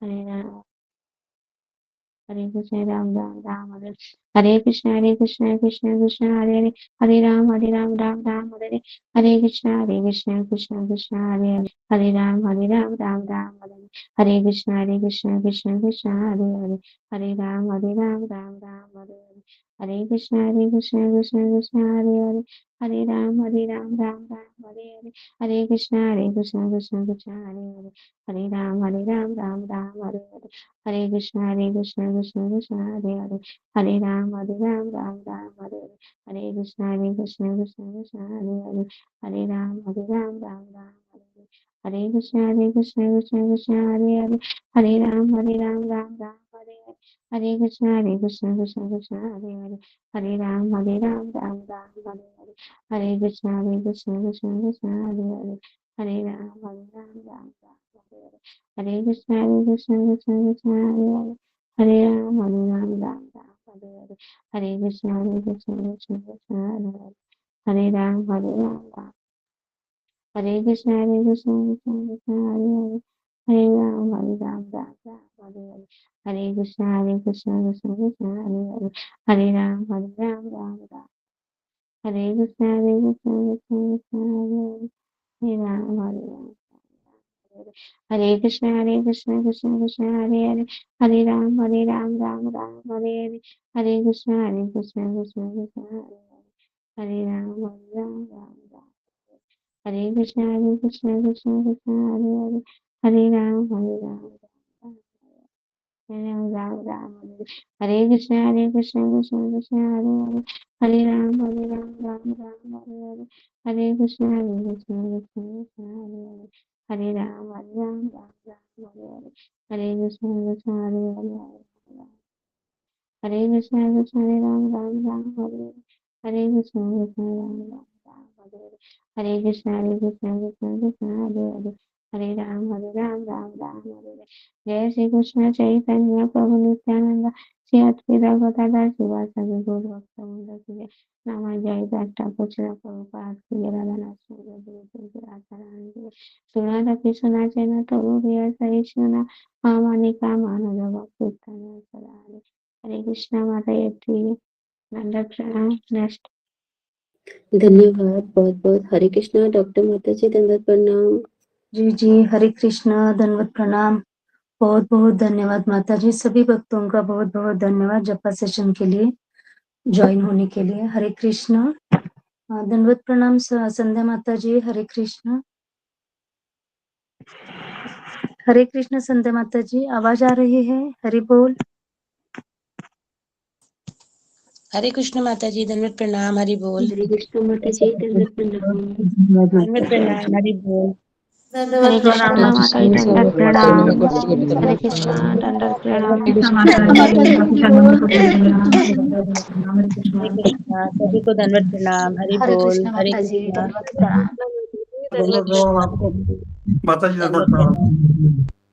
हरे राम हरे कृष्ण राम राम राम हरे कृष्ण कृष्ण कृष्ण हरे हरे हरे राम राम राम हरे हरे हरे कृष्ण कृष्ण कृष्ण हरे हरे हरे राम राम राम हरे कृष्ण कृष्ण कृष्ण हरे हरे हरे राम राम राम हरे कृष्ण कृष्ण हरे हरे हरे राम राम हरे हरे हरे कृष्ण कृष्ण हरे हरे हरे राम राम हरे हरे हरे कृष्ण कृष्ण कृष्ण हरे हरे हरे राम राम हरे हरे हरे कृष्ण कृष्ण हरे हरे हरे राम राम हरे कृष्ण कृष्ण हरे हरे हरे राम हरे हरे हरे कृष्ण कृष्ण हरे हरे हरे राम हरे हरे हरे कृष्ण कृष्ण हरे हरे हरे राम हरे हरे हरे कृष्ण हरे राम हरे हरे हरे कृष्ण हरे राम हरे कृष्ण कृष्ण हरे राम हरे हरे हरे कृष्ण हरे राम राम हरे कृष्ण हरे राम हरे कृष्ण कृष्ण हरे हरे हरे राम हरे हरे हरे कृष्ण कृष्ण हरे राम हरे कृष्ण कृष्ण हरे हरे हरे राम राम हरे कृष्ण हरे राम हरे कृष्ण हरे राम हरे कृष्ण हरे हरे कृष्ण हरे राम हरे हरे कृष्ण राम हरे कृष्ण हरे हरे हरे राम हरे हरे जय श्री कृष्ण चैतन्य प्रभु नित्यानंद श्री अद्वैत गदाधर शिवासादि गौर भक्तवृंद की जय नाम जय जट्टा कुछ प्रभुपाद की जय राधा नाथ सुना की सुना चैना तो रूप सही सुना मानिका मानव भक्त सदा हरे कृष्णा माता जी नंदा प्रणाम नेक्स्ट धन्यवाद बहुत बहुत। हरे कृष्णा डॉक्टर माता जी, दंडवत प्रणाम। जी जी, हरे कृष्णा, दंडवत प्रणाम। बहुत बहुत धन्यवाद माता जी। सभी भक्तों का बहुत बहुत धन्यवाद जपा सेशन के लिए ज्वाइन होने के लिए। हरे कृष्णा, दंडवत प्रणाम संध्या माता जी। हरे कृष्णा, हरे कृष्णा संध्या माता जी, आवाज आ रही है? हरि बोल। हरे कृष्ण माता जी, दंडवत प्रणाम। हरि बोल। हरे कृष्णा माता जी, दंडवत प्रणाम। दंडवत प्रणाम। हरि बोल। हरे कृष्णा माता जी दंडक प्रणाम हरे कृष्णा दंडक प्रणाम हरे कृष्णा, सभी को दंडवत प्रणाम। हरि हरे बोल। कृष्णा हरे माता जी, कृष्णा, दंडवत प्रणाम। हरे कृष्णा माता जी दंडवत प्रणाम।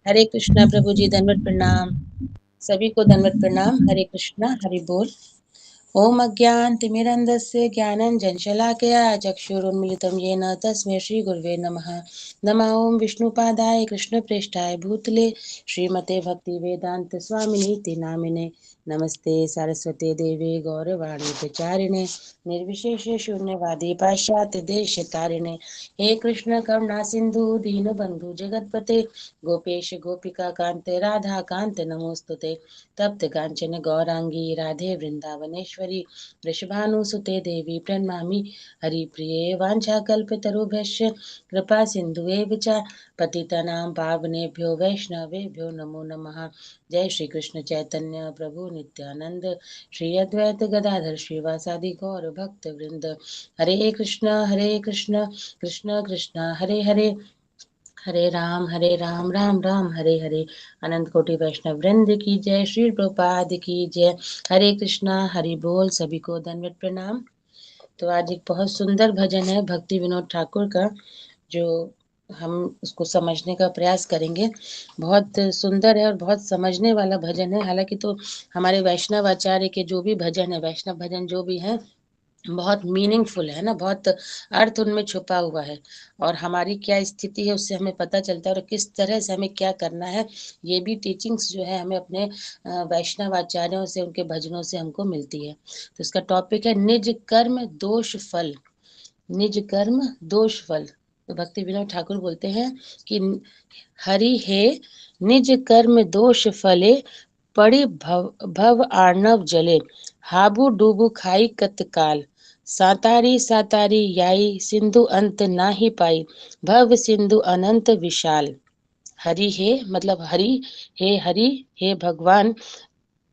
हरे कृष्णा प्रभु जी, दंडवत प्रणाम। सभी को दंडवत प्रणाम। हरे कृष्णा, हरि बोल। ओम अज्ञानतिमिरन्धस्य ज्ञानञ्जनशलाकया चक्षुरुन्मिलितं येन तस्मै श्रीगुरुवे नमः। नमः ओं विष्णुपादाय कृष्णप्रेष्ठाय भूतले श्रीमते भक्तिवेदान्तस्वामिनीति नामिने। नमस्ते सरस्वते देवे गौरवाणी प्रचारिणे निर्विशेष शून्यवादी पाश्चात्य देशतारिणे। हे कृष्ण करुणा सिंधु दीनबंधु जगतपते गोपेश गोपिका कांते राधा कांते नमोस्तुते। तप्त कांचन गौरांगी राधे वृंदावनेश्वरी वृषभानुसुते देवी प्रणमामि हरिप्रिये वाञ्छाकल्पतरुभ्यश्च कृपा सिन्धुएव च पतितानां पावनेभ्यो वैष्णवेभ्यो नमो नमः। जय श्री कृष्ण चैतन्य प्रभु नित्यानंद श्री अद्वैत गदाधर श्रीवासादि गौर भक्त वृंद। हरे कृष्ण कृष्ण कृष्ण हरे हरे हरे राम राम राम हरे हरे। अनंत कोटि वैष्णव वृंद की जय। श्री प्रभुपाद की जय। हरे कृष्णा, हरि बोल। सभी को दंडवत प्रणाम। तो आज एक बहुत सुंदर भजन है भक्ति विनोद ठाकुर का, जो हम उसको समझने का प्रयास करेंगे। बहुत सुंदर है और बहुत समझने वाला भजन है। हालांकि तो हमारे वैष्णव आचार्य के जो भी भजन है, वैष्णव भजन जो भी है, बहुत मीनिंगफुल है ना, बहुत अर्थ उनमें छुपा हुआ है। और हमारी क्या स्थिति है उससे हमें पता चलता है, और किस तरह से हमें क्या करना है, ये भी टीचिंग्स जो है हमें अपने वैष्णव आचार्यों से, उनके भजनों से हमको मिलती है। तो इसका टॉपिक है निज कर्म दोष फल। निज कर्म दोष फल। तो भक्ति विनोद ठाकुर बोलते हैं कि हरि हे निज कर्म दोष फले, पड़ी भव आर्णव जले, हाबू डूबू खाई कतकाल, सातारी सातारी याई, सिंधु अंत ना ही पाई, भव सिंधु अनंत विशाल। हरि हे मतलब हरि, हे भगवान,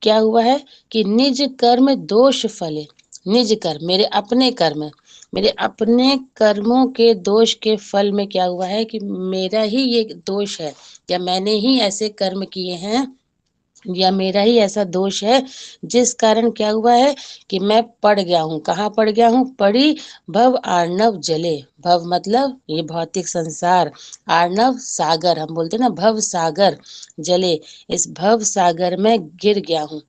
क्या हुआ है कि निज कर्म दोष फले। निज कर्म मेरे अपने कर्म, मेरे अपने कर्मों के दोष के फल में क्या हुआ है कि मेरा ही ये दोष है, या मैंने ही ऐसे कर्म किए हैं, या मेरा ही ऐसा दोष है जिस कारण क्या हुआ है कि मैं पड़ गया हूँ। कहाँ पड़ गया हूँ? पड़ी भव आर्णव जले। भव मतलब ये भौतिक संसार, आर्णव सागर, हम बोलते ना भव सागर, जले, इस भव सागर में गिर गया हूँ।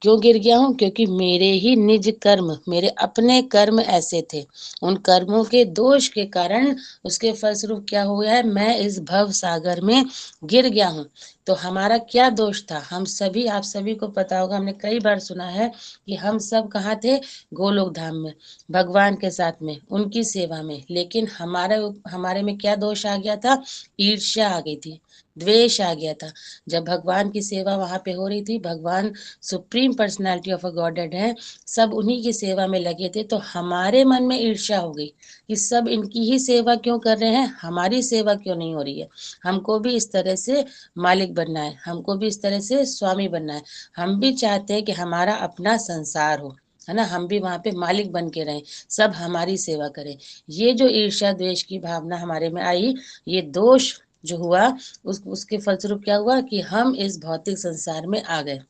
क्यों गिर गया हूँ? क्योंकि मेरे ही निज कर्म, मेरे अपने कर्म ऐसे थे, उन कर्मों के दोष के कारण उसके फलस्वरूप क्या हो गया है, मैं इस भव सागर में गिर गया हूँ। तो हमारा क्या दोष था? हम सभी, आप सभी को पता होगा, हमने कई बार सुना है कि हम सब कहाँ थे? गोलोक धाम में, भगवान के साथ में, उनकी सेवा में। लेकिन हमारे में क्या दोष आ गया था? ईर्ष्या आ गई थी, द्वेष आ गया था। जब भगवान की सेवा वहां पे हो रही थी, भगवान supreme personality of a godhead है, सब उन्हीं की सेवा में लगे थे, तो हमारे मन में ईर्ष्या हो गई कि सब इनकी ही सेवा क्यों कर रहे हैं, हमारी सेवा क्यों नहीं हो रही है। हमको भी इस तरह से मालिक बनना है, हमको भी इस तरह से स्वामी बनना है। हम भी चाहते हैं कि हमारा अपना संसार हो, है ना, हम भी वहां पे मालिक बन के रहें, सब हमारी सेवा करें। ये जो ईर्ष्या द्वेष की भावना हमारे में आई, ये दोष जो हुआ, उसके फलस्वरूप क्या हुआ कि हम इस भौतिक संसार में आ गए,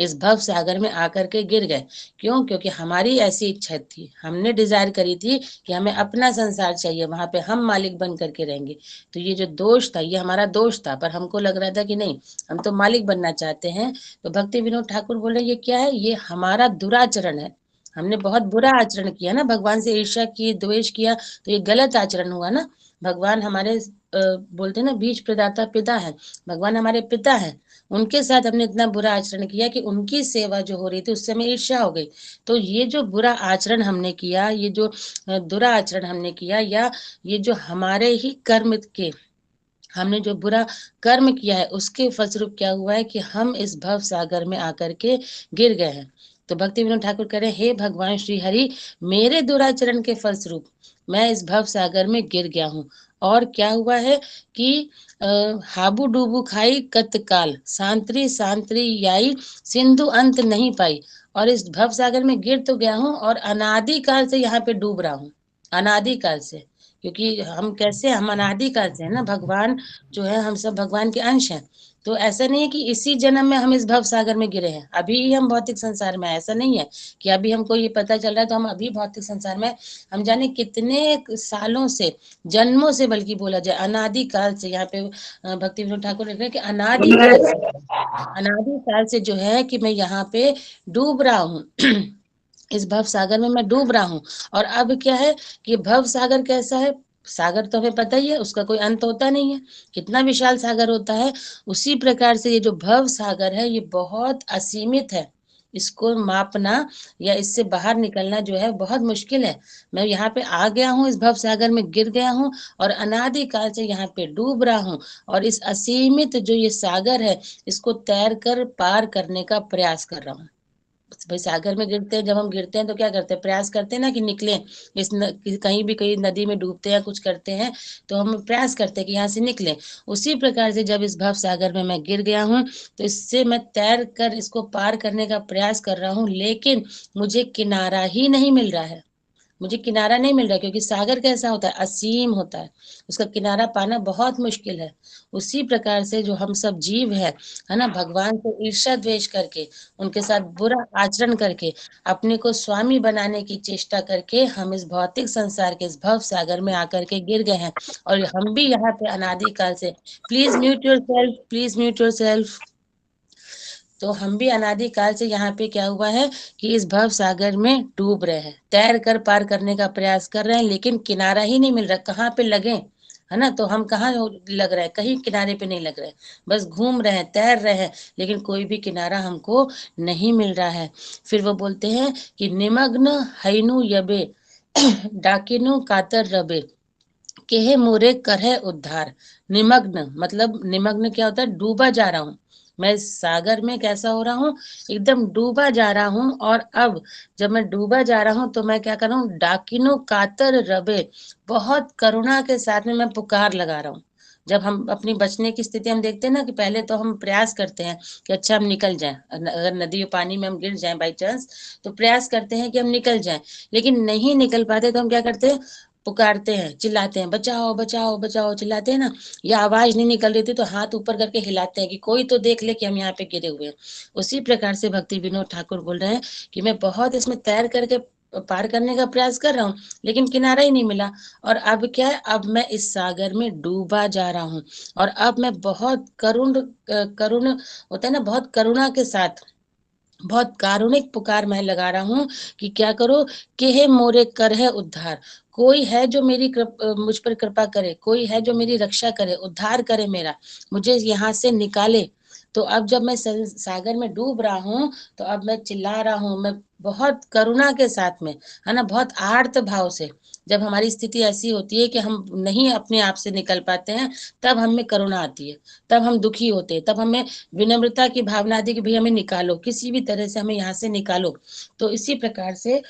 इस भव सागर में आकर के गिर गए। क्यों? क्योंकि हमारी ऐसी इच्छा थी, हमने डिजायर करी थी कि हमें अपना संसार चाहिए, वहां पे हम मालिक बन करके रहेंगे। तो ये जो दोष था, ये हमारा दोष था, पर हमको लग रहा था कि नहीं, हम तो मालिक बनना चाहते हैं। तो भक्ति विनोद ठाकुर बोले ये क्या है? ये हमारा दुराचरण है। हमने बहुत बुरा आचरण किया ना, भगवान से ईर्ष्या की, द्वेष किया, तो ये गलत आचरण हुआ ना। भगवान हमारे बोलते हैं ना, बीज प्रदाता पिता है, भगवान हमारे पिता है, उनके साथ हमने इतना बुरा आचरण किया कि उनकी सेवा जो हो रही थी उससे हमें ईर्ष्या हो गई। तो ये जो बुरा आचरण हमने किया, ये जो दुरा आचरण हमने किया, या ये जो हमारे ही कर्म के, हमने जो बुरा कर्म किया है, उसके फलस्वरूप क्या हुआ है कि हम इस भव सागर में आकर के गिर गए हैं। तो भक्ति विनोद ठाकुर कह रहे हैं, हे भगवान श्री हरि, मेरे दुराचरण के फलस्वरूप मैं इस भव सागर में गिर गया हूँ। और क्या हुआ है कि हाबू डूबू खाई कतकाल, सांतरी सांतरी याई, सिंधु अंत नहीं पाई। और इस भव सागर में गिर तो गया हूँ, और अनादिकाल से यहाँ पे डूब रहा हूँ, अनादिकाल से। क्योंकि हम कैसे, हम अनादिकाल से है ना, भगवान जो है, हम सब भगवान के अंश हैं। तो ऐसा नहीं है कि इसी जन्म में हम इस भव सागर में गिरे हैं, अभी ही हम भौतिक संसार में, ऐसा नहीं है कि अभी हमको ये पता चल रहा है तो हम अभी भौतिक संसार में। हम जाने कितने सालों से, जन्मों से बल्कि बोला जाए, अनादिकाल से, यहाँ पे भक्ति विनोद ठाकुर लिख रहे हैं कि अनादिकाल से, अनादिकाल से जो है कि मैं यहाँ पे डूब रहा हूँ इस भव सागर में मैं डूब रहा हूँ। और अब क्या है कि भव सागर कैसा है? सागर तो हमें पता ही है, उसका कोई अंत होता नहीं है, कितना विशाल सागर होता है। उसी प्रकार से ये जो भव सागर है, ये बहुत असीमित है, इसको मापना या इससे बाहर निकलना जो है बहुत मुश्किल है। मैं यहाँ पे आ गया हूँ, इस भव सागर में गिर गया हूँ, और अनादिकाल से यहाँ पे डूब रहा हूँ, और इस असीमित जो ये सागर है, इसको तैर कर पार करने का प्रयास कर रहा हूँ। भाई सागर में गिरते हैं, जब हम गिरते हैं तो क्या करते हैं? प्रयास करते हैं ना कि निकलें, कहीं भी कहीं नदी में डूबते हैं, कुछ करते हैं, तो हम प्रयास करते हैं कि यहाँ से निकलें। उसी प्रकार से जब इस भव सागर में मैं गिर गया हूँ, तो इससे मैं तैर कर इसको पार करने का प्रयास कर रहा हूँ, लेकिन मुझे किनारा ही नहीं मिल रहा है, मुझे किनारा नहीं मिल रहा, क्योंकि सागर कैसा होता है? असीम होता है, उसका किनारा पाना बहुत मुश्किल है। उसी प्रकार से जो हम सब जीव है ना, भगवान को ईर्ष्या द्वेष करके, उनके साथ बुरा आचरण करके, अपने को स्वामी बनाने की चेष्टा करके, हम इस भौतिक संसार के इस भव सागर में आकर के गिर गए हैं। और हम भी यहाँ पे अनादिकाल से, please mute your self, please mute your self. तो हम भी अनादिकाल से यहाँ पे क्या हुआ है कि इस भव सागर में डूब रहे हैं, तैर कर पार करने का प्रयास कर रहे हैं, लेकिन किनारा ही नहीं मिल रहा, कहाँ पे लगे, है ना। तो हम कहाँ लग रहे हैं, कहीं किनारे पे नहीं लग रहे, बस घूम रहे हैं, तैर रहे हैं, लेकिन कोई भी किनारा हमको नहीं मिल रहा है। फिर वो बोलते हैं कि निमग्न हैनु यबे डाकिनु कातर रबे केहे मोरे करहे उद्धार। निमग्न मतलब निमग्न क्या होता है, डूबा जा रहा हूँ मैं इस सागर में, कैसा हो रहा हूँ, एकदम डूबा जा रहा हूँ। और अब जब मैं डूबा जा रहा हूँ तो मैं क्या कर रहा हूँ, डाकिनो कातर रबे, बहुत करुणा के साथ में मैं पुकार लगा रहा हूँ। जब हम अपनी बचने की स्थिति हम देखते हैं ना, कि पहले तो हम प्रयास करते हैं कि अच्छा हम निकल जाएं, अगर नदी पानी में हम गिर जाएं बाई चांस, तो प्रयास करते हैं कि हम निकल जाएं, लेकिन नहीं निकल पाते तो हम क्या करते हैं, पुकारते हैं, चिल्लाते हैं, बचाओ बचाओ बचाओ, चिल्लाते हैं ना, या आवाज नहीं निकल रही थी तो हाथ ऊपर करके हिलाते हैं कि कोई तो देख ले कि हम यहाँ पे गिरे हुए हैं। उसी प्रकार से भक्ति विनोद ठाकुर बोल रहे हैं कि मैं बहुत इसमें तैर करके पार करने का प्रयास कर रहा हूँ, लेकिन किनारा ही नहीं मिला। और अब क्या है, अब मैं इस सागर में डूबा जा रहा हूँ, और अब मैं बहुत करुण होता है ना, बहुत करुणा के साथ, बहुत कारुणिक पुकार मैं लगा रहा हूँ कि क्या करो, कि हे मोरे कर है उद्धार, कोई है जो मेरी मुझ पर कृपा करे, कोई है जो मेरी रक्षा करे, उद्धार करे मेरा, मुझे यहाँ से निकाले। तो अब जब मैं सागर में डूब रहा हूँ, तो अब मैं चिल्ला रहा हूँ, मैं बहुत करुणा के साथ में, है ना, बहुत आर्त भाव से। जब हमारी स्थिति ऐसी होती है कि हम नहीं अपने आप से निकल पाते हैं, तब हमें करुणा आती है, तब हम दुखी होते हैं, तब हमें विनम्रता की भावना आती है कि भाई हमें निकालो, किसी भी तरह से हमें यहाँ से निकालो। तो इसी प्रकार से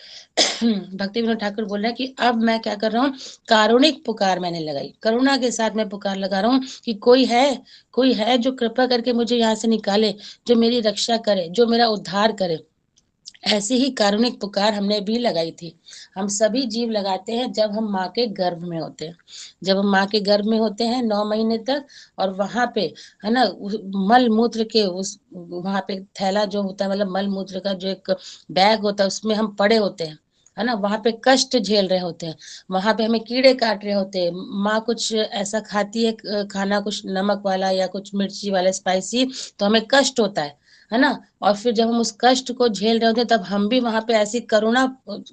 भक्ति विनोद ठाकुर बोल रहे हैं कि अब मैं क्या कर रहा हूँ, कारुणिक पुकार मैंने लगाई, करुणा के साथ मैं पुकार लगा रहा हूँ कि कोई है जो कृपा करके मुझे यहाँ से निकाले, जो मेरी रक्षा करे, जो मेरा उद्धार करे। ऐसी ही कारुणिक पुकार हमने भी लगाई थी। हम सभी जीव लगाते हैं जब हम माँ के गर्भ में होते हैं, जब हम माँ के गर्भ में होते हैं 9 महीने तक, और वहां पे, है ना, मल मूत्र के उस वहां पे थैला जो होता है, मतलब मल मूत्र का जो एक बैग होता है, उसमें हम पड़े होते हैं, है ना, वहां पे कष्ट झेल रहे होते हैं, वहां पे हमें कीड़े काट रहे होते हैं, माँ कुछ ऐसा खाती है खाना, कुछ नमक वाला या कुछ मिर्ची वाला स्पाइसी, तो हमें कष्ट होता है ना। और फिर जब हम उस कष्ट को झेल रहे होते हैं, तब हम भी वहां पे ऐसी करुणा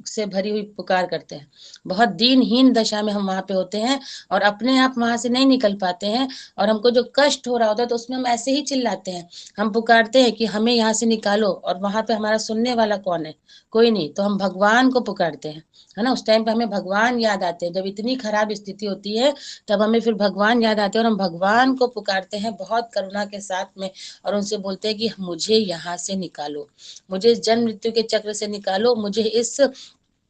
से भरी हुई पुकार करते हैं, बहुत दीनहीन दशा में हम वहां पे होते हैं, और अपने आप वहां से नहीं निकल पाते हैं, और हमको जो कष्ट हो रहा होता है तो उसमें हम ऐसे ही चिल्लाते हैं, हम पुकारते हैं कि हमें यहाँ से निकालो, और वहां पे हमारा सुनने वाला कौन है, कोई नहीं, तो हम भगवान को पुकारते हैं, है ना। उस टाइम पे हमें भगवान याद आते हैं, जब इतनी खराब स्थिति होती है तब हमें फिर भगवान याद आते हैं, और हम भगवान को पुकारते हैं बहुत करुणा के साथ में, और उनसे बोलते हैं कि मुझे यहाँ से निकालो, मुझे इस जन्म मृत्यु के चक्र से निकालो, मुझे इस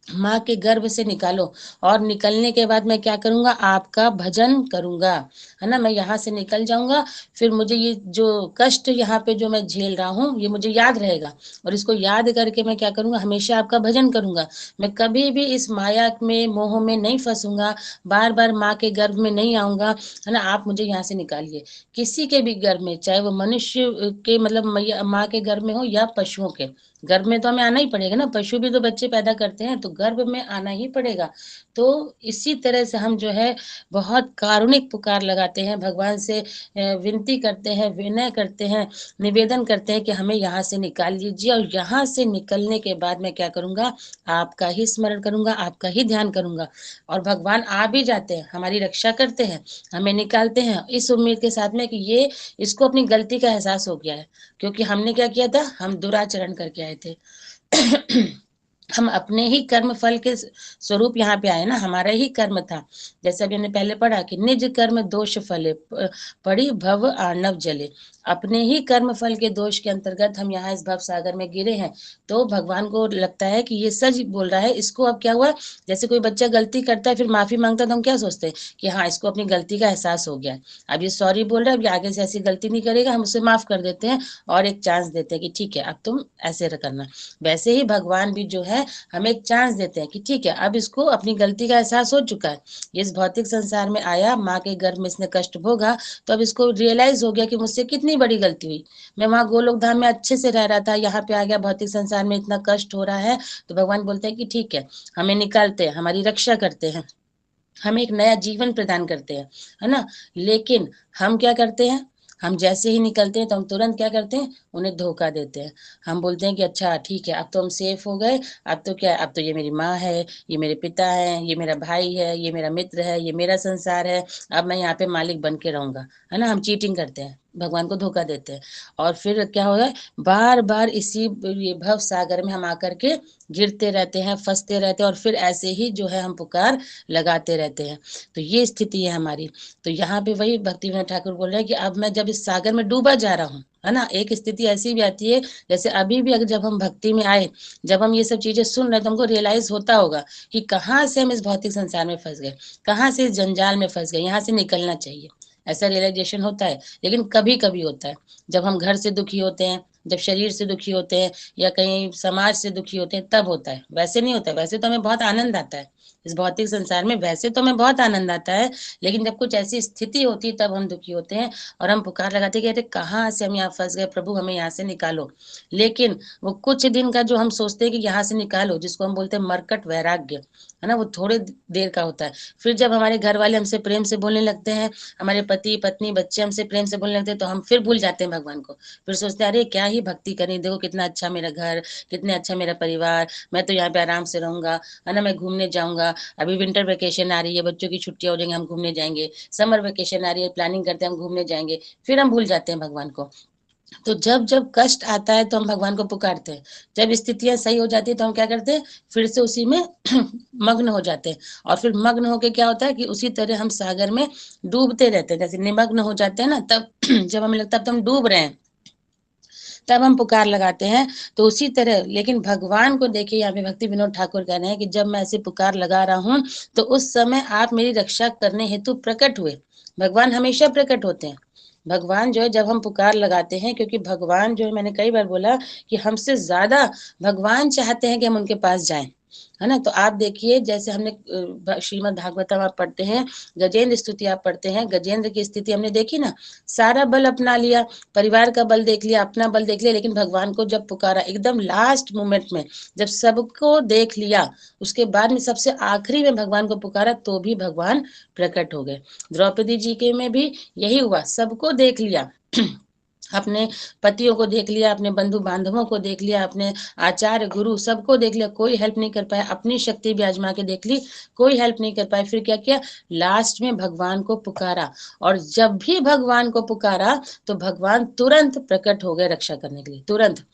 माँ के गर्भ से निकालो, और निकलने के बाद मैं क्या करूंगा, आपका भजन करूंगा, है ना, मैं यहाँ से निकल जाऊंगा, फिर मुझे ये जो कष्ट यहाँ पे जो मैं झेल रहा हूँ, ये मुझे याद रहेगा, और इसको याद करके मैं क्या करूंगा, हमेशा आपका भजन करूंगा, मैं कभी भी इस माया में मोह में नहीं फंसूंगा, बार बार माँ के गर्भ में नहीं आऊंगा, है ना, आप मुझे यहाँ से निकालिए। किसी के भी गर्भ में, चाहे वो मनुष्य के मतलब माँ के गर्भ में हो या पशुओं के गर्भ में, तो हमें आना ही पड़ेगा ना, पशु भी तो बच्चे पैदा करते हैं, तो गर्भ में आना ही पड़ेगा। तो इसी तरह से हम जो है बहुत कारुणिक पुकार लगाते हैं, भगवान से विनती करते हैं, विनय करते हैं, निवेदन करते हैं कि हमें यहाँ से निकाल लीजिए, और यहाँ से निकलने के बाद मैं क्या करूंगा, आपका ही स्मरण करूंगा, आपका ही ध्यान करूंगा, और भगवान आ भी जाते हैं, हमारी रक्षा करते हैं, हमें निकालते हैं, इस उम्मीद के साथ में कि ये इसको अपनी गलती का एहसास हो गया है, क्योंकि हमने क्या किया था, हम दुराचरण करके आए थे। हम अपने ही कर्म फल के स्वरूप यहाँ पे आए ना, हमारा ही कर्म था, जैसे अभी हमने पहले पढ़ा कि निज कर्म दोष फले पड़ी भव आर्णव जले, अपने ही कर्म फल के दोष के अंतर्गत हम यहाँ इस भव सागर में गिरे हैं। तो भगवान को लगता है कि ये सच बोल रहा है, इसको अब क्या हुआ, जैसे कोई बच्चा गलती करता है फिर माफी मांगता है, तो हम क्या सोचते हैं कि हाँ इसको अपनी गलती का एहसास हो गया है, अब ये सॉरी बोल रहा है, अब ये आगे से ऐसी गलती नहीं करेगा, हम उसे माफ कर देते हैं और एक चांस देते हैं कि ठीक है अब तुम ऐसे करना। वैसे ही भगवान भी जो है हमें एक चांस देते हैं कि ठीक है अब इसको अपनी गलती का एहसास हो चुका है, ये इस भौतिक संसार में आया, माँ के गर्भ में इसने कष्ट भोगा, तो अब इसको रियलाइज हो गया कि मुझसे कितनी बड़ी गलती हुई, मैं वहां गोलोक धाम में अच्छे से रह रहा था, यहाँ पे आ गया भौतिक संसार में इतना कष्ट हो रहा है। तो भगवान बोलते हैं कि ठीक है, हमें निकालते हैं, हमारी रक्षा करते हैं, हमें एक नया जीवन प्रदान करते हैं, है ना। लेकिन हम क्या करते हैं, हम जैसे ही निकलते हैं तो हम तुरंत क्या करते हैं, उन्हें धोखा देते हैं। हम बोलते हैं कि अच्छा ठीक है, अब तो हम सेफ हो गए, अब तो क्या, अब तो ये मेरी माँ है, ये मेरे पिता है, ये मेरा भाई है, ये मेरा मित्र है, ये मेरा संसार है, अब मैं यहाँ पे मालिक बन के रहूंगा, है ना। हम चीटिंग करते हैं, भगवान को धोखा देते हैं, और फिर क्या हो रहा है, बार बार इसी ये भव सागर में हम आकर के गिरते रहते हैं, फंसते रहते हैं, और फिर ऐसे ही जो है हम पुकार लगाते रहते हैं। तो ये स्थिति है हमारी। तो यहाँ पे वही भक्ति विनोद ठाकुर बोल रहे हैं कि अब मैं जब इस सागर में डूबा जा रहा हूँ, है ना, एक स्थिति ऐसी भी आती है, जैसे अभी भी अगर जब हम भक्ति में आए, जब हम ये सब चीजें सुन रहे हैं, तो हमको रियलाइज होता होगा कि कहाँ से हम इस भौतिक संसार में फंस गए, कहाँ से इस जंजाल में फंस गए, यहाँ से निकलना चाहिए, ऐसा रियलाइजेशन होता है। लेकिन कभी कभी होता है, जब हम घर से दुखी होते हैं, जब शरीर से दुखी होते हैं, या कहीं समाज से दुखी होते हैं, तब होता है। वैसे नहीं होता है, वैसे तो हमें बहुत आनंद आता है इस भौतिक संसार में, वैसे तो हमें बहुत आनंद आता है, लेकिन जब कुछ ऐसी स्थिति होती है तब हम दुखी होते हैं, और हम पुकार लगाते हैं कि अरे कहाँ से हम यहाँ फंस गए, प्रभु हमें यहाँ से निकालो। लेकिन वो कुछ दिन का जो हम सोचते हैं कि यहाँ से निकालो, जिसको हम बोलते हैं मरकट वैराग्य, है ना, वो थोड़े देर का होता है। फिर जब हमारे घर वाले हमसे प्रेम से बोलने लगते हैं, हमारे पति पत्नी बच्चे हमसे प्रेम से बोलने लगते हैं, तो हम फिर भूल जाते हैं भगवान को। फिर सोचते हैं अरे क्या ही भक्ति करें, देखो कितना अच्छा मेरा घर, कितने अच्छा मेरा परिवार, मैं तो यहाँ पे आराम से रहूंगा, है ना, मैं घूमने जाऊंगा, अभी विंटर वेकेशन आ रही है, बच्चों की छुट्टियां हो जाएंगी, हम घूमने जाएंगे, समर वेकेशन आ रही है, प्लानिंग करते हैं हम घूमने जाएंगे, फिर हम भूल जाते हैं भगवान को। तो जब जब कष्ट आता है तो हम भगवान को पुकारते हैं, जब स्थितियां सही हो जाती है तो हम क्या करते हैं, फिर से उसी में मग्न हो जाते हैं, और फिर मग्न होके क्या होता है कि उसी तरह हम सागर में डूबते रहते हैं। जैसे निमग्न हो जाते हैं ना, तब जब हमें लगता है अब तो हम डूब रहे हैं, तब हम पुकार लगाते हैं। तो उसी तरह, लेकिन भगवान को देखिए, यहाँ पे भक्ति विनोद ठाकुर कह रहे हैं कि जब मैं ऐसे पुकार लगा रहा हूँ, तो उस समय आप मेरी रक्षा करने हेतु प्रकट हुए। भगवान हमेशा प्रकट होते हैं। भगवान जो है, जब हम पुकार लगाते हैं, क्योंकि भगवान जो है, मैंने कई बार बोला कि हमसे ज्यादा भगवान चाहते हैं कि हम उनके पास जाएं, है ना। तो आप देखिए, जैसे हमने श्रीमद् भागवतम आप पढ़ते हैं, गजेंद्र स्तुति आप पढ़ते हैं, गजेंद्र की स्थिति हमने देखी ना, सारा बल अपना लिया, परिवार का बल देख लिया, अपना बल देख लिया, लेकिन भगवान को जब पुकारा एकदम लास्ट मोमेंट में, जब सबको देख लिया, उसके बाद में सबसे आखिरी में भगवान को पुकारा, तो भी भगवान प्रकट हो गए। द्रौपदी जी के में भी यही हुआ, सबको देख लिया, अपने पतियों को देख लिया, अपने बंधु बांधवों को देख लिया, अपने आचार्य गुरु सबको देख लिया, कोई हेल्प नहीं कर पाया, अपनी शक्ति भी आजमा के देख ली, कोई हेल्प नहीं कर पाया। फिर क्या किया, लास्ट में भगवान को पुकारा, और जब भी भगवान को पुकारा तो भगवान तुरंत प्रकट हो गए रक्षा करने के लिए, तुरंत।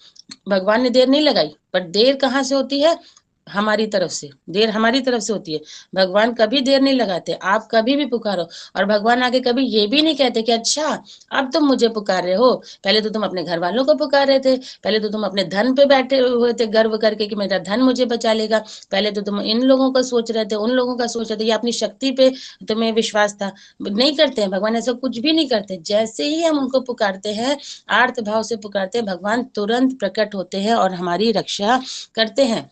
भगवान ने देर नहीं लगाई, पर देर कहाँ से होती है, हमारी तरफ से, देर हमारी तरफ से होती है। भगवान कभी देर नहीं लगाते, आप कभी भी पुकारो, और भगवान आगे कभी ये भी नहीं कहते कि अच्छा अब तुम मुझे पुकार रहे हो, पहले तो तुम अपने घर वालों को पुकार रहे थे, पहले तो तुम अपने धन पे बैठे हुए थे गर्व करके कि मेरा धन मुझे बचा लेगा, पहले तो तुम इन लोगों का सोच रहे थे, उन लोगों का सोच रहे थे, या अपनी शक्ति पे तुम्हें विश्वास था। नहीं करते हैं भगवान, ऐसा कुछ भी नहीं करते। जैसे ही हम उनको पुकारते हैं, आर्त भाव से पुकारते हैं, भगवान तुरंत प्रकट होते हैं और हमारी रक्षा करते हैं।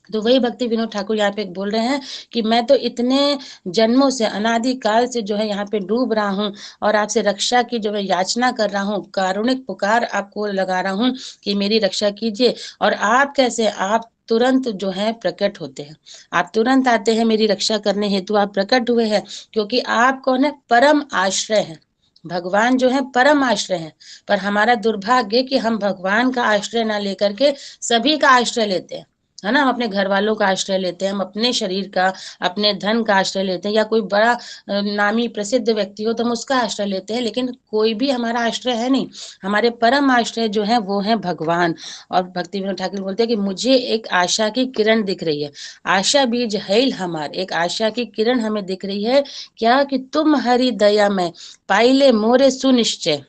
तो वही भक्ति विनोद ठाकुर यहाँ पे बोल रहे हैं कि मैं तो इतने जन्मों से, अनादि काल से जो है यहाँ पे डूब रहा हूँ, और आपसे रक्षा की जो है याचना कर रहा हूँ, कारुणिक पुकार आपको लगा रहा हूँ कि मेरी रक्षा कीजिए। और आप कैसे, आप तुरंत जो है प्रकट होते हैं, आप तुरंत आते हैं मेरी रक्षा करने हेतु, आप प्रकट हुए हैं, क्योंकि आप कौन है, परम आश्रय है। भगवान जो है परम आश्रय है, पर हमारा दुर्भाग्य कि हम भगवान का आश्रय ना लेकर के सभी का आश्रय लेते हैं, है ना। हम अपने घर वालों का आश्रय लेते हैं, हम अपने शरीर का, अपने धन का आश्रय लेते हैं, या कोई बड़ा नामी प्रसिद्ध व्यक्ति हो तो हम उसका आश्रय लेते हैं, लेकिन कोई भी हमारा आश्रय है नहीं। हमारे परम आश्रय जो है वो है भगवान। और भक्ति विनोद ठाकुर बोलते हैं कि मुझे एक आशा की किरण दिख रही है, आशा बीज हैल हमार, एक आशा की किरण हमें दिख रही है, क्या कि तुम हरि दया में पाइले मोरे सुनिश्चय।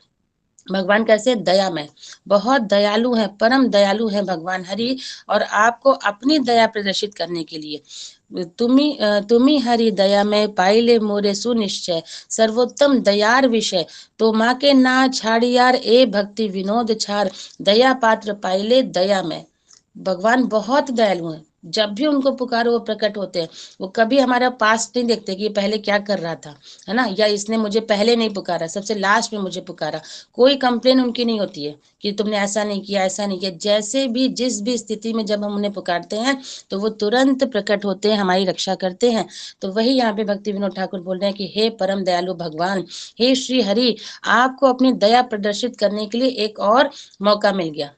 भगवान कैसे, दया में, बहुत दयालु है, परम दयालु है भगवान हरि, और आपको अपनी दया प्रदर्शित करने के लिए तुम्ही हरि दया में पाइले मोरे सुनिश्चय, सर्वोत्तम दयार विषय, तो माँ के ना छाड़ियार ए भक्ति विनोद छार, दया पात्र पाइले दया में। भगवान बहुत दयालु हैं, जब भी उनको पुकारो वो प्रकट होते हैं। वो कभी हमारा पास्ट नहीं देखते कि ये पहले क्या कर रहा था, है ना, या इसने मुझे पहले नहीं पुकारा, सबसे लास्ट में मुझे पुकारा। कोई कंप्लेन उनकी नहीं होती है कि तुमने ऐसा नहीं किया, ऐसा नहीं किया। जैसे भी जिस भी स्थिति में जब हम उन्हें पुकारते हैं तो वो तुरंत प्रकट होते हैं, हमारी रक्षा करते हैं। तो वही यहाँ पे भक्ति विनोद ठाकुर बोल रहे हैं कि हे परम दयालु भगवान, हे श्री हरि, आपको अपनी दया प्रदर्शित करने के लिए एक और मौका मिल गया।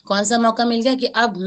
कौन सा मौका मिल गया? कि अब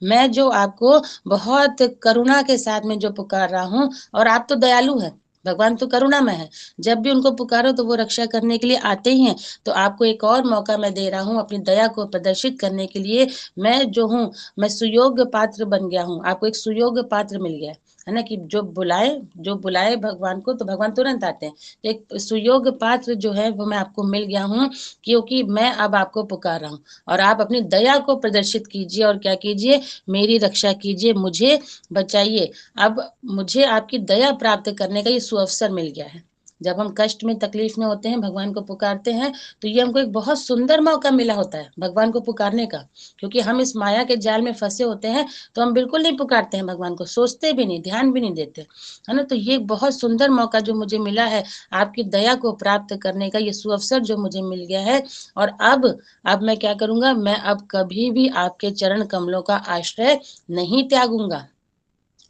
मैं जो आपको बहुत करुणा के साथ में जो पुकार रहा हूँ, और आप तो दयालु है, भगवान तो करुणामय है, जब भी उनको पुकारो तो वो रक्षा करने के लिए आते ही हैं। तो आपको एक और मौका मैं दे रहा हूँ अपनी दया को प्रदर्शित करने के लिए। मैं जो हूँ, मैं सुयोग्य पात्र बन गया हूँ, आपको एक सुयोग्य पात्र मिल गया है ना, कि जो बुलाए भगवान को तो भगवान तुरंत आते हैं। तो एक सुयोग्य पात्र जो है वो मैं आपको मिल गया हूँ, क्योंकि मैं अब आपको पुकार रहा हूँ। और आप अपनी दया को प्रदर्शित कीजिए और क्या कीजिए? मेरी रक्षा कीजिए, मुझे बचाइए। अब मुझे आपकी दया प्राप्त करने का ये सुअवसर मिल गया है। जब हम कष्ट में, तकलीफ में होते हैं, भगवान को पुकारते हैं, तो ये हमको एक बहुत सुंदर मौका मिला होता है भगवान को पुकारने का। क्योंकि हम इस माया के जाल में फंसे होते हैं तो हम बिल्कुल नहीं पुकारते हैं भगवान को, सोचते भी नहीं, ध्यान भी नहीं देते, है ना। तो ये बहुत सुंदर मौका जो मुझे मिला है आपकी दया को प्राप्त करने का, ये सुअवसर जो मुझे मिल गया है। और अब मैं क्या करूंगा? मैं अब कभी भी आपके चरण कमलों का आश्रय नहीं त्यागूंगा।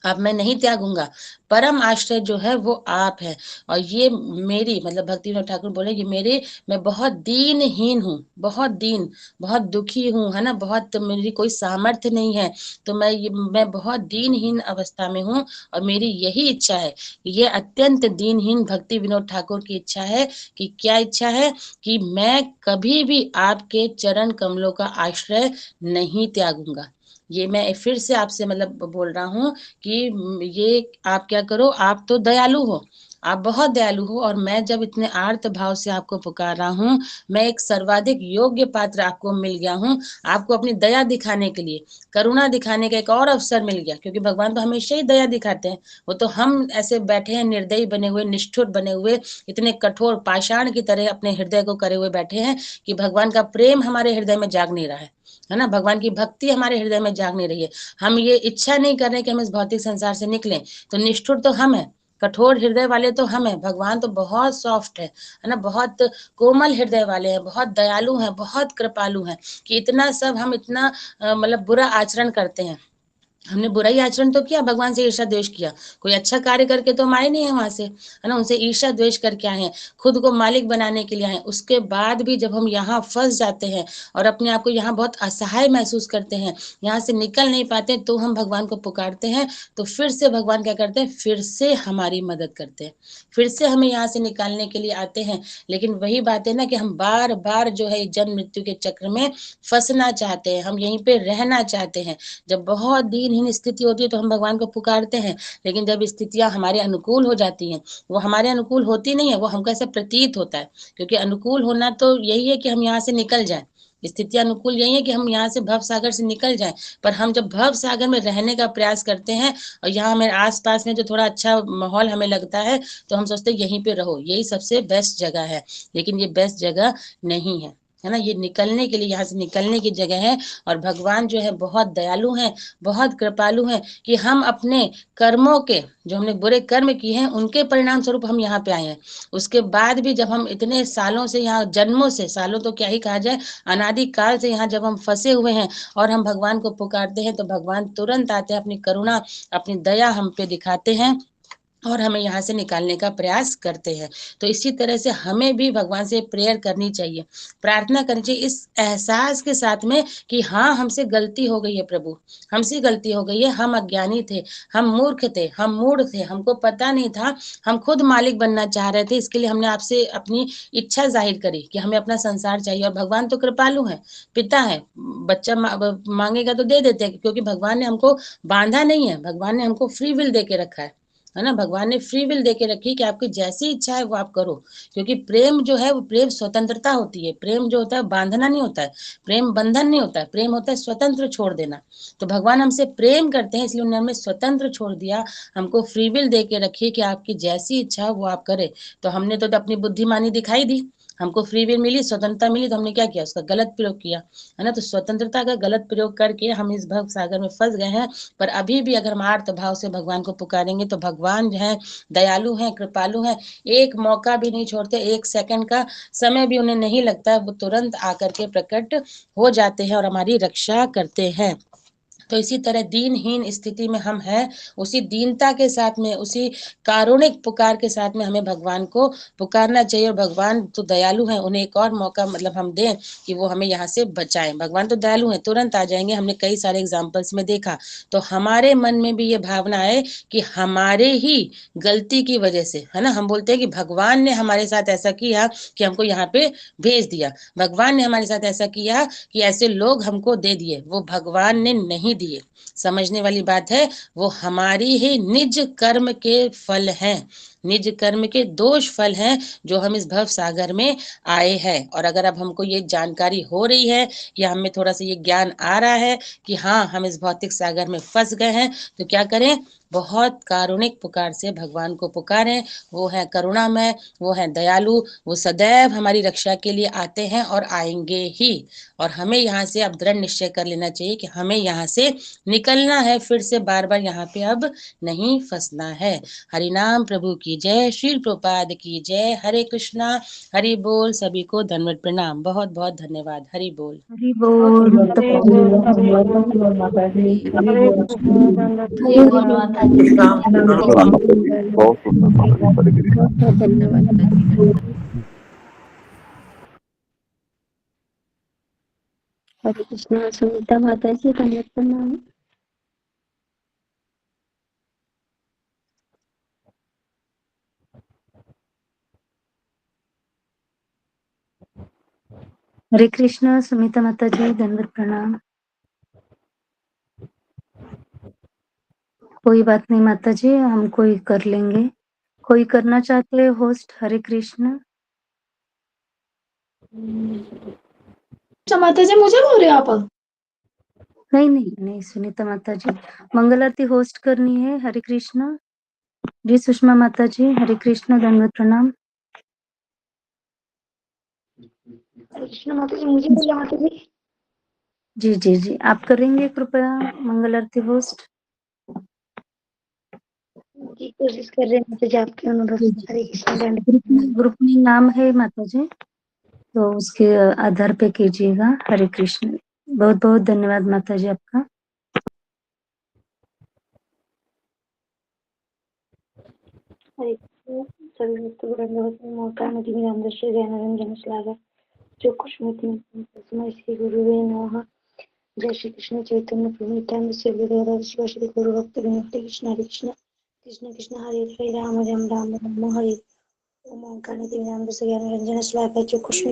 अब मैं नहीं त्यागूंगा। परम आश्रय जो है वो आप है। और ये मेरी, मतलब भक्ति विनोद ठाकुर बोले, ये मेरे, मैं बहुत दीनहीन हूँ, बहुत दीन, बहुत दुखी हूँ, है ना, बहुत, मेरी कोई सामर्थ्य नहीं है। तो मैं बहुत दीनहीन अवस्था में हूँ। और मेरी यही इच्छा है, ये अत्यंत दीनहीन भक्ति विनोद ठाकुर की इच्छा है। कि क्या इच्छा है? कि मैं कभी भी आपके चरण कमलों का आश्रय नहीं त्यागूंगा। ये मैं फिर से आपसे मतलब बोल रहा हूँ कि ये आप क्या करो, आप तो दयालु हो, आप बहुत दयालु हो, और मैं जब इतने आर्त भाव से आपको पुकार रहा हूँ, मैं एक सर्वाधिक योग्य पात्र आपको मिल गया हूँ। आपको अपनी दया दिखाने के लिए, करुणा दिखाने का एक और अवसर मिल गया। क्योंकि भगवान तो हमेशा ही दया दिखाते हैं। वो तो हम ऐसे बैठे हैं, निर्दयी बने हुए, निष्ठुर बने हुए, इतने कठोर पाषाण की तरह अपने हृदय को करे हुए बैठे हैं कि भगवान का प्रेम हमारे हृदय में जाग नहीं रहा है ना, भगवान की भक्ति हमारे हृदय में जाग नहीं रही है। हम ये इच्छा नहीं कर रहे कि हम इस भौतिक संसार से निकलें। तो निष्ठुर तो हम है, कठोर हृदय वाले तो हम है। भगवान तो बहुत सॉफ्ट है ना, बहुत कोमल हृदय वाले हैं, बहुत दयालु हैं, बहुत कृपालु हैं। कि इतना सब हम इतना मतलब बुरा आचरण करते हैं। हमने बुराई आचरण तो किया, भगवान से ईर्षा द्वेष किया, कोई अच्छा कार्य करके तो हम आए नहीं है वहां से, है ना, उनसे ईर्षा द्वेष करके आए हैं, खुद को मालिक बनाने के लिए आए। उसके बाद भी जब हम यहाँ फंस जाते हैं और अपने आप को यहाँ बहुत असहाय महसूस करते हैं, यहाँ से निकल नहीं पाते, तो हम भगवान को पुकारते हैं। तो फिर से भगवान क्या करते हैं? फिर से हमारी मदद करते हैं, फिर से हमें यहाँ से निकालने के लिए आते हैं। लेकिन वही बात है ना कि हम बार बार जो है जन्म मृत्यु के चक्र में फंसना चाहते हैं, हम यहीं पे रहना चाहते हैं। जब बहुत दीनहीन स्थिति होती है तो हम भगवान को पुकारते हैं। लेकिन जब स्थितियां हमारे अनुकूल हो जाती हैं, वो हमारे अनुकूल होती नहीं है, वो हमको ऐसा प्रतीत होता है। क्योंकि अनुकूल होना तो यही है कि हम यहाँ से निकल जाएं, स्थिति अनुकूल यही है कि हम यहाँ से भव सागर से निकल जाएं। पर हम जब भव सागर में रहने का प्रयास करते हैं और यहाँ हमारे आसपास में जो थोड़ा अच्छा माहौल हमें लगता है, तो हम सोचते हैं यहीं पे रहो, यही सबसे बेस्ट जगह है। लेकिन ये बेस्ट जगह नहीं है ना, ये निकलने के लिए, यहाँ से निकलने की जगह है। और भगवान जो है बहुत दयालु हैं, बहुत कृपालु हैं, कि हम अपने कर्मों के, जो हमने बुरे कर्म किए हैं, उनके परिणाम स्वरूप हम यहाँ पे आए हैं। उसके बाद भी जब हम इतने सालों से यहाँ, जन्मों से, सालों तो क्या ही कहा जाए, अनादि काल से यहाँ जब हम फंसे हुए हैं और हम भगवान को पुकारते हैं, तो भगवान तुरंत आते हैं, अपनी करुणा, अपनी दया हम पे दिखाते हैं और हमें यहाँ से निकालने का प्रयास करते हैं। तो इसी तरह से हमें भी भगवान से प्रेयर करनी चाहिए, प्रार्थना करनी चाहिए, इस एहसास के साथ में कि हाँ, हमसे गलती हो गई है प्रभु, हमसे गलती हो गई है, हम अज्ञानी थे, हम मूर्ख थे, हम मूढ़ थे, हमको पता नहीं था, हम खुद मालिक बनना चाह रहे थे, इसके लिए हमने आपसे अपनी इच्छा जाहिर करी कि हमें अपना संसार चाहिए। और भगवान तो कृपालु है, पिता है, बच्चा मांगेगा तो दे देते हैं, क्योंकि भगवान ने हमको बांधा नहीं है, भगवान ने हमको फ्री विल दे के रखा है ना, भगवान ने फ्री विल देके रखी कि आपकी जैसी इच्छा है वो आप करो। क्योंकि प्रेम जो है वो प्रेम स्वतंत्रता होती है, प्रेम जो होता है बांधना नहीं होता है, प्रेम बंधन नहीं होता है, प्रेम होता है स्वतंत्र छोड़ देना। तो भगवान हमसे प्रेम करते हैं, इसलिए उन्होंने हमें स्वतंत्र छोड़ दिया, हमको फ्री विल दे के रखी कि आपकी जैसी इच्छा हो वो आप करें। तो हमने तो अपनी बुद्धिमानी दिखाई दी, हमको फ्री विल मिली, स्वतंत्रता मिली, तो हमने क्या किया, उसका गलत प्रयोग किया, है ना। तो स्वतंत्रता का गलत प्रयोग करके हम इस भव सागर में फंस गए हैं। पर अभी भी अगर हम आर्त भाव से भगवान को पुकारेंगे तो भगवान जो है दयालु हैं, कृपालु हैं, एक मौका भी नहीं छोड़ते, एक सेकंड का समय भी उन्हें नहीं लगता है, वो तुरंत आकर के प्रकट हो जाते हैं और हमारी रक्षा करते हैं। तो इसी तरह दीनहीन स्थिति में हम हैं, उसी दीनता के साथ में, उसी कारुणिक पुकार के साथ में हमें भगवान को पुकारना चाहिए। और भगवान तो दयालु हैं, उन्हें एक और मौका मतलब हम दें कि वो हमें यहाँ से बचाएं। भगवान तो दयालु हैं, तुरंत आ जाएंगे, हमने कई सारे एग्जाम्पल्स में देखा। तो हमारे मन में भी ये भावना है कि हमारे ही गलती की वजह से, है ना, हम बोलते हैं कि भगवान ने हमारे साथ ऐसा किया कि हमको यहाँ पे भेज दिया, भगवान ने हमारे साथ ऐसा किया कि ऐसे लोग हमको दे दिए, वो भगवान ने नहीं दिए। समझने वाली बात है, वो हमारी ही निज कर्म के फल हैं, निज कर्म के दोष फल हैं जो हम इस भव सागर में आए हैं। और अगर अब हमको ये जानकारी हो रही है या हमें थोड़ा सा ये ज्ञान आ रहा है कि हाँ हम इस भौतिक सागर में फंस गए हैं, तो क्या करें, बहुत कारुणिक पुकार से भगवान को पुकारें। वो है करुणामय, वो है दयालु, वो सदैव हमारी रक्षा के लिए आते हैं और आएंगे ही। और हमें यहाँ से अब दृढ़ निश्चय कर लेना चाहिए कि हमें यहाँ से निकलना है, फिर से बार बार यहाँ पे अब नहीं फंसना है। हरि नाम प्रभु की जय, श्री प्रभुपाद की जय, हरे कृष्णा, हरि बोल। सभी को धन्यवाद प्रणाम, बहुत बहुत धन्यवाद। हरि बोल। हरि बोल भक्त हरे बोल, हरे बोल, हरे कृष्ण, दंडवत प्रणाम। माता जी बहुत सुंदर माता जी, हरे कृष्ण। बहुत बहुत धन्यवाद माता जी। हरे कृष्णा सुनीता माता जी, धन्यवाद प्रणाम। हरे कृष्ण सुमिता माता जी, धन्यवाद प्रणाम। कोई बात नहीं माता जी, हम कोई कर लेंगे। कोई करना चाहते हैं होस्ट? हरे कृष्ण। अच्छा माता जी, मुझे बोल रहे हो आप? नहीं नहीं नहीं सुनीता माता जी, मंगल आरती होस्ट करनी है। हरे कृष्ण जी। सुषमा माता जी, हरे कृष्ण, धन्यवाद प्रणाम। कृष्ण माता जी, मुझे बोला माता जी। जी जी जी, आप करेंगे कृपया मंगल आरती होस्ट? जी कोशिश कर रहे हैं माता जी, आपके अनुरोध जी से। जी। हरे कृष्ण दंड। ग्रुप में नाम है माता जी, तो उसके आधार पे कीजिएगा। हरे कृष्ण। बहुत बहुत धन्यवाद माता जी आपका। हरे कृष्ण सभी भक्तों को दंडवत मौका नदी में राम दृश्य ज्ञान श्लाघा जो कुछ मिति में श्री गुरुवे नमः। जय श्री कृष्ण चैतन्य प्रभु नित्यानंद श्री अद्वैत शिव श्री गुरु भक्त विनोद कृष्ण हरे कृष्ण कृष्ण कृष्ण हरे हरे राम राम राम राम हरे ओम ओंकार नदी में राम दृश्य ज्ञान श्लाघा जो कुछ